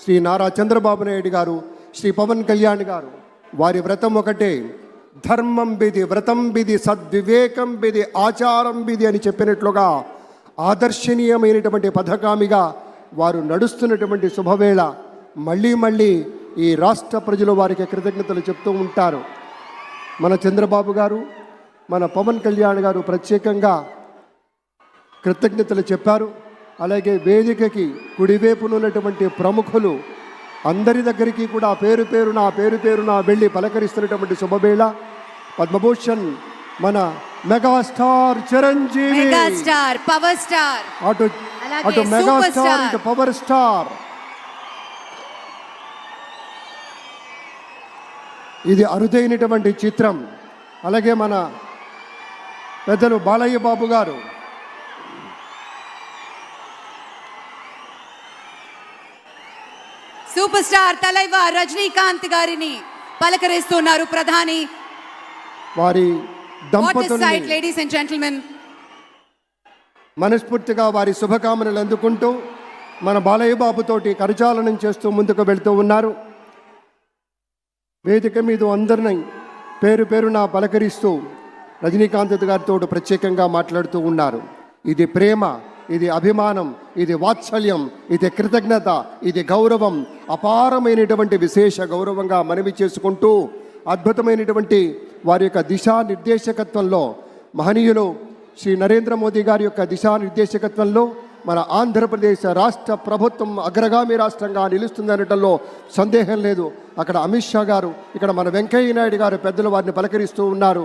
శ్రీ నారా చంద్రబాబు నాయుడు గారు, శ్రీ పవన్ కళ్యాణ్ గారు, వారి వ్రతం ఒకటే, ధర్మం బిది, వ్రతం బిది, సద్వివేకం బిది, ఆచారం బిది అని చెప్పినట్లుగా ఆదర్శనీయమైనటువంటి పథకామిగా వారు నడుస్తున్నటువంటి శుభవేళ మళ్ళీ మళ్ళీ ఈ రాష్ట్ర ప్రజలు వారికి కృతజ్ఞతలు చెప్తూ ఉంటారు. మన చంద్రబాబు గారు, మన పవన్ కళ్యాణ్ గారు ప్రత్యేకంగా కృతజ్ఞతలు చెప్పారు. అలాగే వేదికకి కుడివైపునున్నటువంటి ప్రముఖులు అందరి దగ్గరికి కూడా పేరు పేరున వెళ్ళి పలకరిస్తున్నటువంటి శుభవేళ పద్మభూషణ్ మన megastar Chiranjeevi, megastar power star, అటు మెగాస్టార్ ఇటు పవర్ స్టార్. ఇది అరుదైనటువంటి చిత్రం. అలాగే మన పెద్దలు బాలయ్య బాబు గారు, సూపర్ స్టార్ తలైవర్ రజనీకాంత్ గారిని పలకరిస్తున్నారు ప్రధాని. వారి దంపతుల్ని లేడీస్ అండ్ జెంటిల్మెన్ మనస్ఫూర్తిగా వారి శుభకామనలు అందుకుంటూ మన బాలయ్య బాబుతోటి కరచాలనం చేస్తూ ముందుకు వెళ్తూ ఉన్నారు. వేదిక మీద అందరినీ పేరున పలకరిస్తూ రజనీకాంత్ గారితో ప్రత్యేకంగా మాట్లాడుతూ ఉన్నారు. ఇది ప్రేమ, ఇది అభిమానం, ఇది వాత్సల్యం, ఇది కృతజ్ఞత, ఇది గౌరవం, అపారమైనటువంటి విశేష గౌరవంగా మనవి చేసుకుంటూ అద్భుతమైనటువంటి వారి యొక్క దిశానిర్దేశకత్వంలో మహనీయులు శ్రీ నరేంద్ర మోదీ గారి యొక్క దిశానిర్దేశకత్వంలో మన ఆంధ్రప్రదేశ్ రాష్ట్ర ప్రభుత్వం అగ్రగామి రాష్ట్రంగా నిలుస్తుందనటంలో సందేహం లేదు. అక్కడ అమిత్ షా గారు, ఇక్కడ మన వెంకయ్య నాయుడు గారు పెద్దలు వారిని పలకరిస్తూ ఉన్నారు.